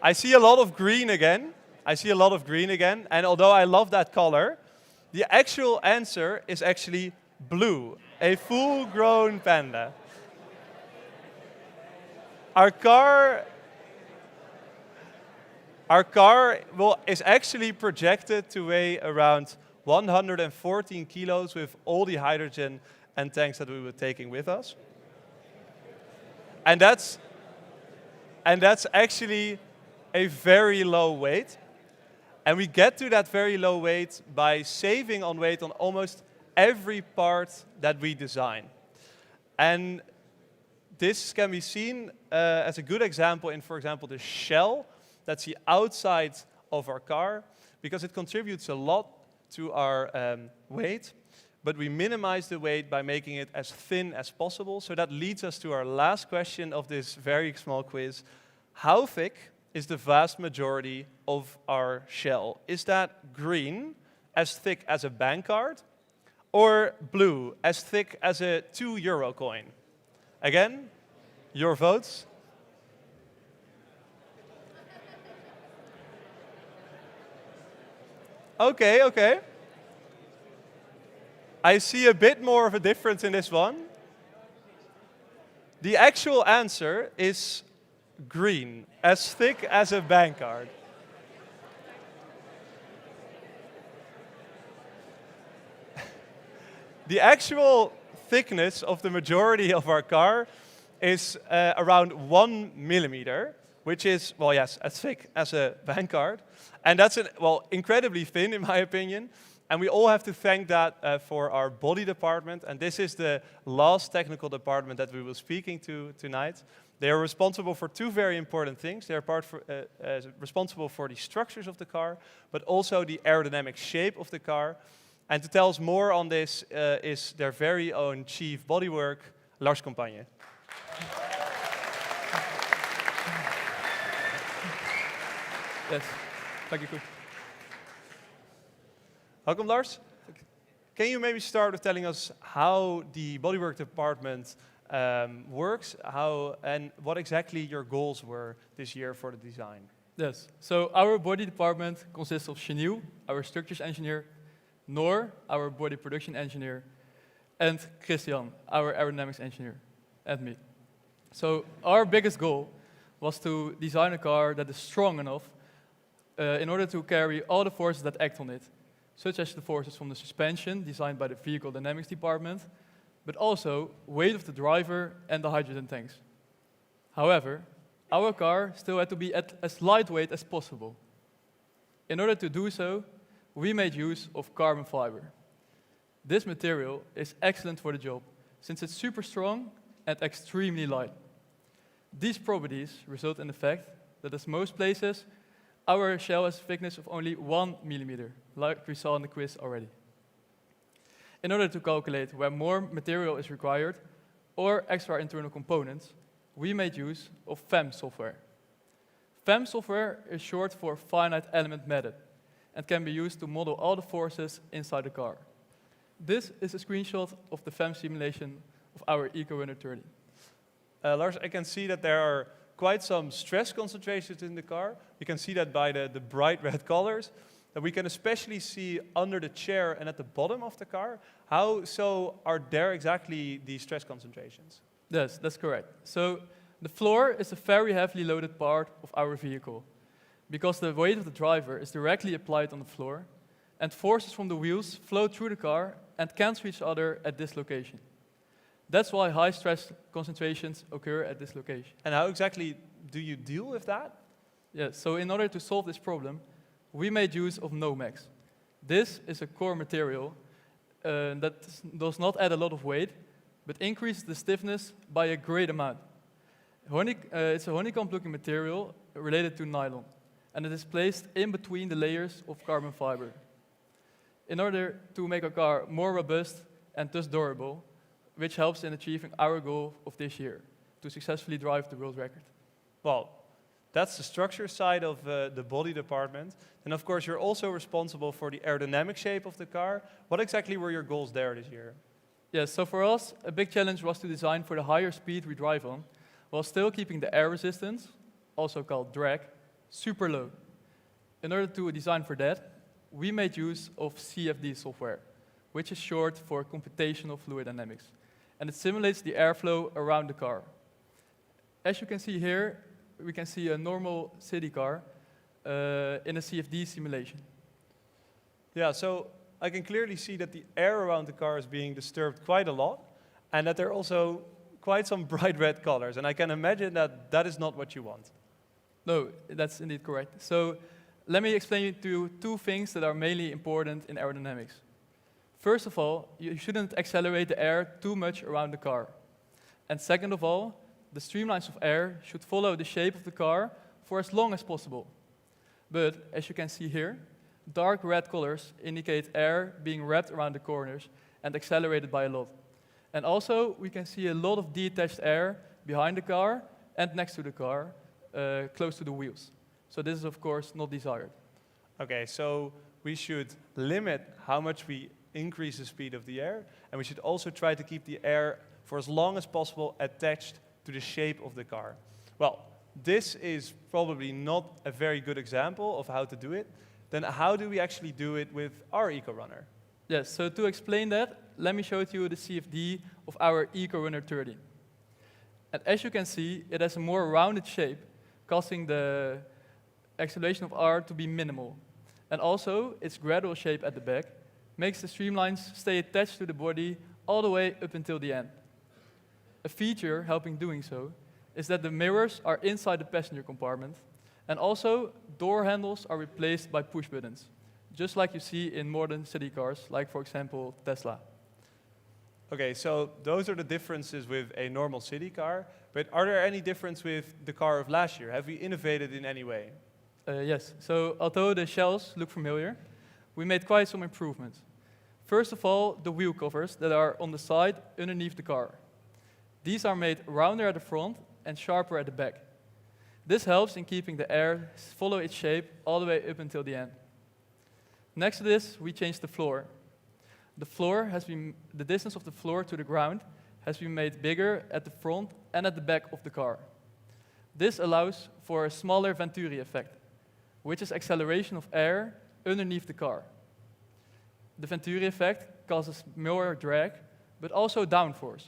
I see a lot of green again. And although I love that color, the actual answer is actually blue, a full-grown panda. Our car is actually projected to weigh around 114 kilos with all the hydrogen and tanks that we were taking with us. And that's actually a very low weight. And we get to that very low weight by saving on weight on almost every part that we design. And this can be seen as a good example in, for example, the shell that's the outside of our car, because it contributes a lot to our weight, but we minimize the weight by making it as thin as possible. So that leads us to our last question of this very small quiz. How thick is the vast majority of our shell? Is that green, as thick as a bank card, or blue, as thick as a €2 coin? Again, your votes. Okay. I see a bit more of a difference in this one. The actual answer is green, as thick as a bank card. The actual thickness of the majority of our car is around 1 millimeter, which is, well, yes, as thick as a bank card. And that's, incredibly thin, in my opinion. And we all have to thank that for our body department. And this is the last technical department that we will be speaking to tonight. They are responsible for 2 very important things. They are responsible for the structures of the car, but also the aerodynamic shape of the car. And to tell us more on this is their very own chief Bodywork, Lars Compagne. Yes, thank you. Welcome, Lars. Can you maybe start with telling us how the Bodywork department works, and what exactly your goals were this year for the design? Yes, so our body department consists of Chenil, our structures engineer, Noor, our body production engineer, and Christian, our aerodynamics engineer, and me. So our biggest goal was to design a car that is strong enough in order to carry all the forces that act on it, such as the forces from the suspension designed by the vehicle dynamics department, but also weight of the driver and the hydrogen tanks. However, our car still had to be as lightweight as possible. In order to do so, we made use of carbon fiber. This material is excellent for the job, since it's super strong and extremely light. These properties result in the fact that at most places, our shell has a thickness of only 1 millimeter, like we saw in the quiz already. In order to calculate where more material is required, or extra internal components, we made use of FEM software. FEM software is short for finite element method, and can be used to model all the forces inside the car. This is a screenshot of the FEM simulation of our Eco-Runner XIII. Lars, I can see that there are quite some stress concentrations in the car. You can see that by the bright red colors. And we can especially see under the chair and at the bottom of the car. How so are there exactly these stress concentrations? Yes, that's correct. So The floor is a very heavily loaded part of our vehicle, because the weight of the driver is directly applied on the floor, and forces from the wheels flow through the car and cancel each other at this location. That's why high stress concentrations occur at this location. And how exactly do you deal with that? Yeah, so in order to solve this problem, we made use of Nomex. This is a core material that does not add a lot of weight, but increases the stiffness by a great amount. It's a honeycomb-looking material related to nylon, and it is placed in between the layers of carbon fiber. In order to make our car more robust and thus durable, which helps in achieving our goal of this year, to successfully drive the world record. Well, that's the structure side of the body department. And of course, you're also responsible for the aerodynamic shape of the car. What exactly were your goals there this year? Yes, so for us, a big challenge was to design for the higher speed we drive on, while still keeping the air resistance, also called drag, super low. In order to design for that, we made use of CFD software, which is short for computational fluid dynamics, and it simulates the airflow around the car. As you can see here, we can see a normal city car in a CFD simulation. Yeah, so I can clearly see that the air around the car is being disturbed quite a lot, and that there are also quite some bright red colors, and I can imagine that that is not what you want. No, that's indeed correct. So let me explain to you two things that are mainly important in aerodynamics. First of all, you shouldn't accelerate the air too much around the car. And second of all, the streamlines of air should follow the shape of the car for as long as possible. But, as you can see here, dark red colors indicate air being wrapped around the corners and accelerated by a lot. And also, we can see a lot of detached air behind the car and next to the car, close to the wheels. So this is, of course, not desired. Okay, so we should limit how much we increase the speed of the air, and we should also try to keep the air for as long as possible attached to the shape of the car. Well, this is probably not a very good example of how to do it. Then how do we actually do it with our Eco-Runner? Yes, so to explain that, let me show you the CFD of our Eco-Runner XIII. And as you can see, it has a more rounded shape, causing the acceleration of R to be minimal. And also, its gradual shape at the back makes the streamlines stay attached to the body all the way up until the end. A feature helping doing so is that the mirrors are inside the passenger compartment, and also door handles are replaced by push buttons, just like you see in modern city cars, like for example Tesla. Okay, so those are the differences with a normal city car, but are there any difference with the car of last year? Have we innovated in any way? Yes, so although the shells look familiar, we made quite some improvements. First of all, the wheel covers that are on the side underneath the car. These are made rounder at the front and sharper at the back. This helps in keeping the air follow its shape all the way up until the end. Next to this, we changed the floor. The distance of the floor to the ground has been made bigger at the front and at the back of the car. This allows for a smaller Venturi effect, which is acceleration of air underneath the car. The Venturi effect causes more drag, but also downforce.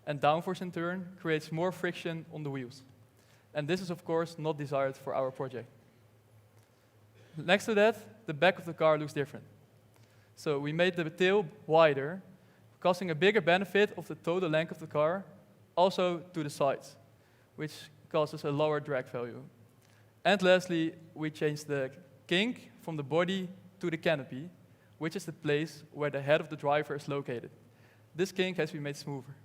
And downforce in turn creates more friction on the wheels. And this is of course not desired for our project. Next to that, the back of the car looks different. So we made the tail wider, causing a bigger benefit of the total length of the car, also to the sides, which causes a lower drag value. And lastly, we changed the kink from the body to the canopy, which is the place where the head of the driver is located. This kink has been made smoother.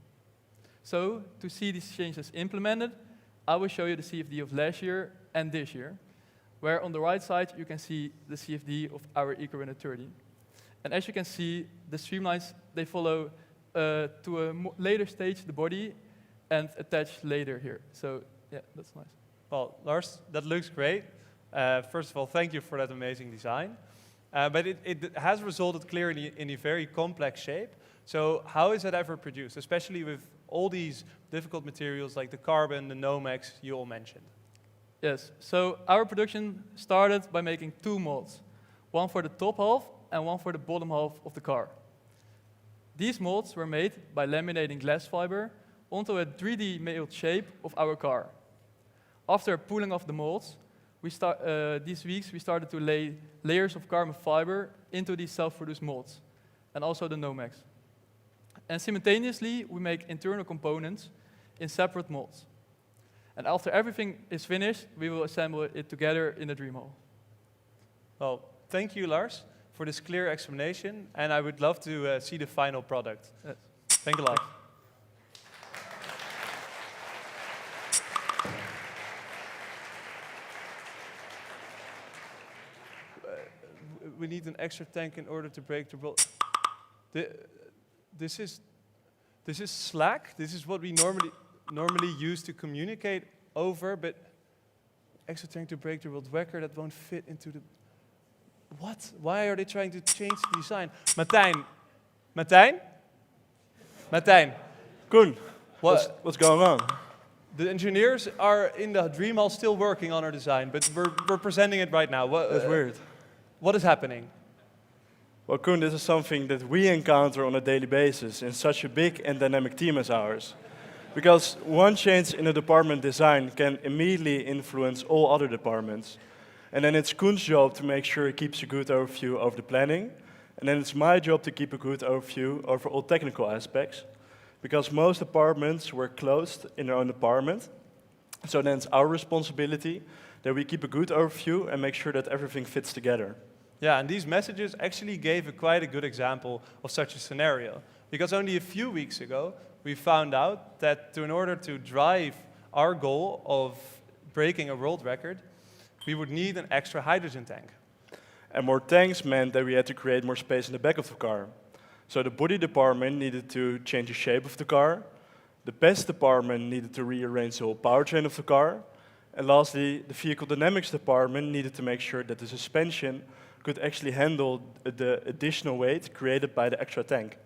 So, to see these changes implemented, I will show you the CFD of last year and this year, where on the right side you can see the CFD of our Eco-Runner XIII. And as you can see, the streamlines, they follow to a later stage the body and attach later here. So, yeah, that's nice. Well, Lars, that looks great. First of all, thank you for that amazing design. But it has resulted clearly in a very complex shape. So how is it ever produced, especially with all these difficult materials like the carbon, the Nomex you all mentioned? Yes, so our production started by making two molds, one for the top half and one for the bottom half of the car. These molds were made by laminating glass fiber onto a 3D mold shape of our car. After pulling off the molds, these weeks we started to lay layers of carbon fiber into these self-produced molds, and also the Nomex. And simultaneously, we make internal components in separate molds. And after everything is finished, we will assemble it together in the dream hall. Well, thank you, Lars, for this clear explanation, and I would love to see the final product. Yes. Thank you a lot. We need an extra tank in order to break the roll. This is slack. This is what we normally use to communicate over, but extra tank to break the world record, that won't fit into the... What? Why are they trying to change the design? Martijn? Koen, What? what's going on? The engineers are in the dream hall still working on our design, but we're presenting it right now. That's weird. What is happening? Well, Koen, this is something that we encounter on a daily basis in such a big and dynamic team as ours. Because one change in a department design can immediately influence all other departments. And then it's Koen's job to make sure he keeps a good overview of the planning. And then it's my job to keep a good overview over all technical aspects. Because most departments were closed in their own department. So then it's our responsibility that we keep a good overview and make sure that everything fits together. Yeah, and these messages actually gave quite a good example of such a scenario. Because only a few weeks ago, we found out that in order to drive our goal of breaking a world record, we would need an extra hydrogen tank. And more tanks meant that we had to create more space in the back of the car. So the body department needed to change the shape of the car. The PES department needed to rearrange the whole powertrain of the car. And lastly, the vehicle dynamics department needed to make sure that the suspension could actually handle the additional weight created by the extra tank.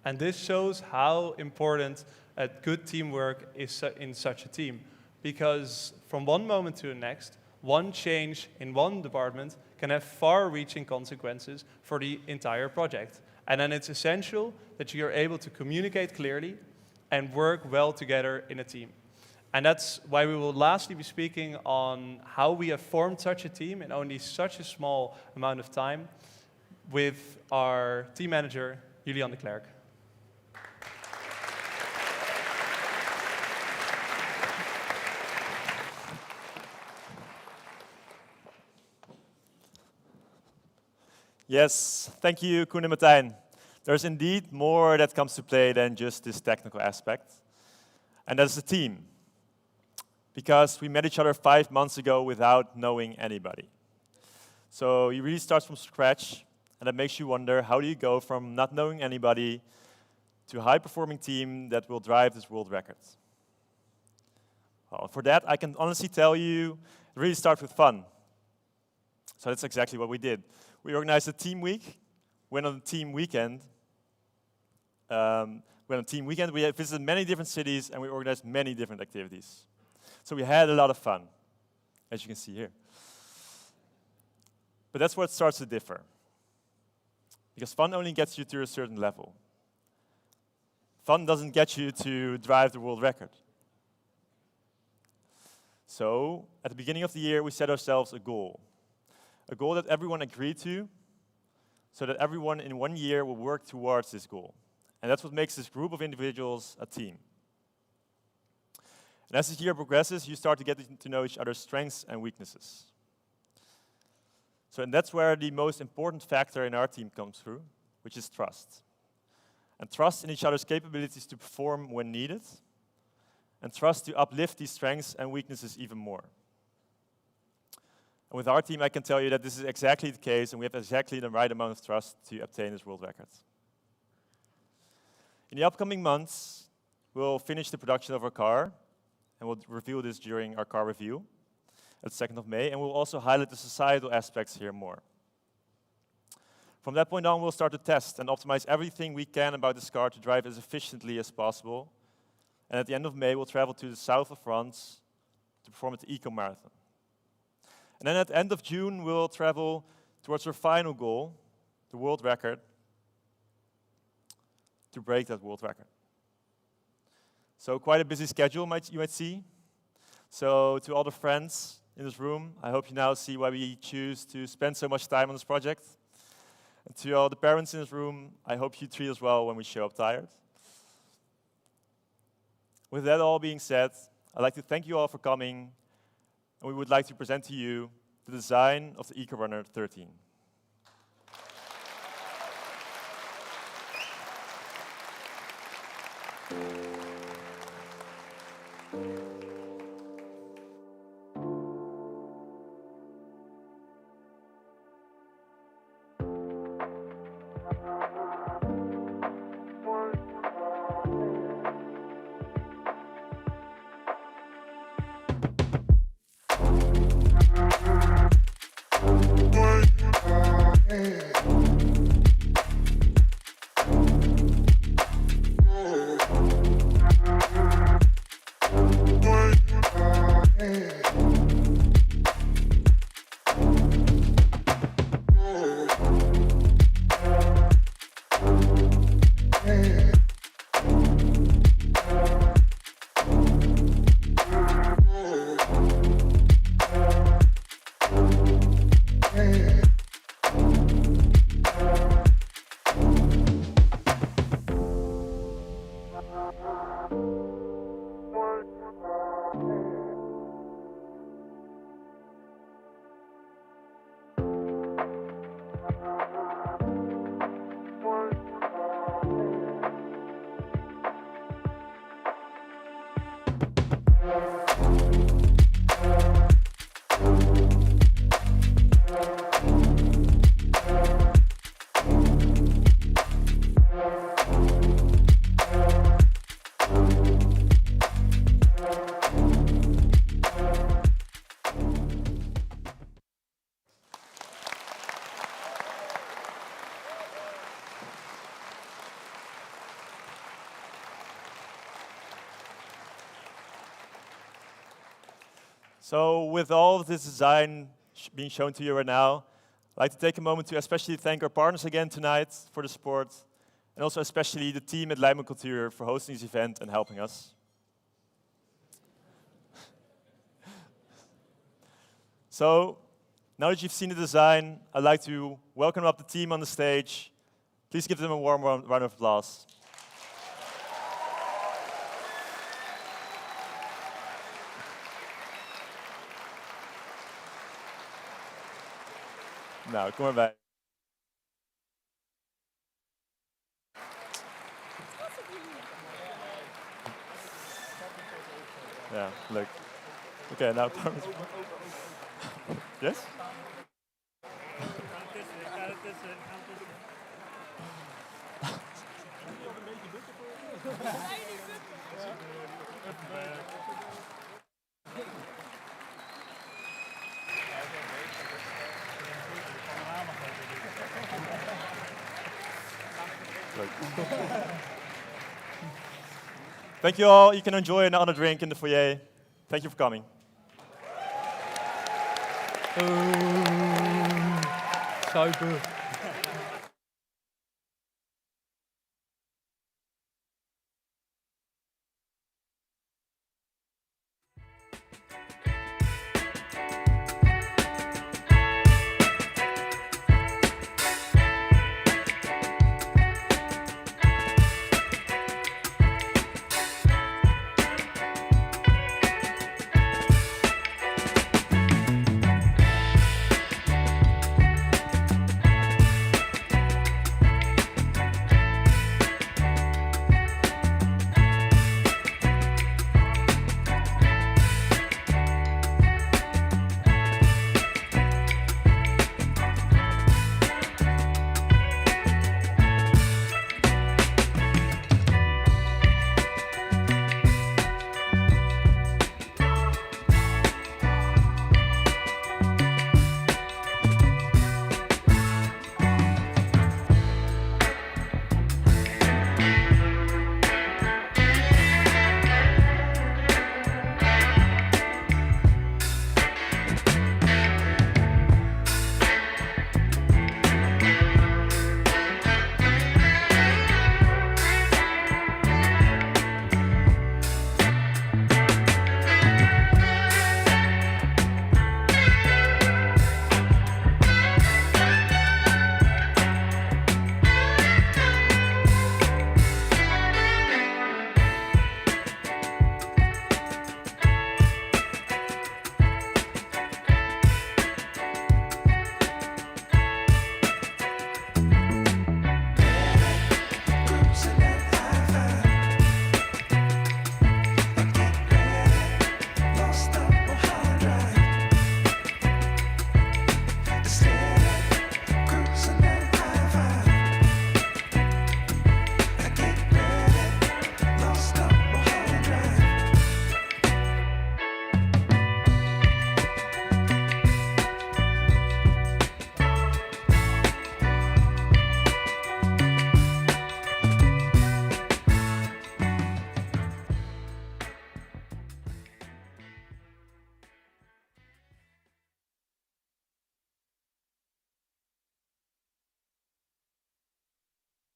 And this shows how important a good teamwork is in such a team. Because from one moment to the next, one change in one department can have far-reaching consequences for the entire project. And then it's essential that you are able to communicate clearly and work well together in a team. And that's why we will lastly be speaking on how we have formed such a team in only such a small amount of time with our team manager, Julian de Klerk. Yes, thank you, Koen and Martijn. There's indeed more that comes to play than just this technical aspect, and that's the team. Because we met each other 5 months ago without knowing anybody. So you really start from scratch, and that makes you wonder, how do you go from not knowing anybody to a high-performing team that will drive this world record? Well, for that, I can honestly tell you, it really starts with fun. So that's exactly what we did. We organized a team week, went on a team weekend. We visited many different cities, and we organized many different activities. So we had a lot of fun, as you can see here. But that's where it starts to differ. Because fun only gets you to a certain level. Fun doesn't get you to drive the world record. So, at the beginning of the year, we set ourselves a goal that everyone agreed to, so that everyone in 1 year will work towards this goal. And that's what makes this group of individuals a team. And as the year progresses, you start to get to know each other's strengths and weaknesses. And that's where the most important factor in our team comes through, which is trust. And trust in each other's capabilities to perform when needed, and trust to uplift these strengths and weaknesses even more. And with our team, I can tell you that this is exactly the case, and we have exactly the right amount of trust to obtain this world record. In the upcoming months, we'll finish the production of our car, and we'll reveal this during our car review at the 2nd of May, and we'll also highlight the societal aspects here more. From that point on, we'll start to test and optimize everything we can about this car to drive as efficiently as possible. And at the end of May, we'll travel to the south of France to perform at the Eco-Marathon. And then at the end of June, we'll travel towards our final goal, the world record, to break that world record. So quite a busy schedule, you might see. So to all the friends in this room, I hope you now see why we choose to spend so much time on this project. And to all the parents in this room, I hope you treat us well when we show up tired. With that all being said, I'd like to thank you all for coming, and we would like to present to you the design of the Eco-Runner XIII. So with all of this design being shown to you right now, I'd like to take a moment to especially thank our partners again tonight for the support, and also especially the team at Leijman Cultuur for hosting this event and helping us. So now that you've seen the design, I'd like to welcome up the team on the stage. Please give them a warm round of applause. Nou, kom erbij. Ja, leuk. Oké, nou, yes? Thank you all. You can enjoy another drink in the foyer. Thank you for coming. Suiker.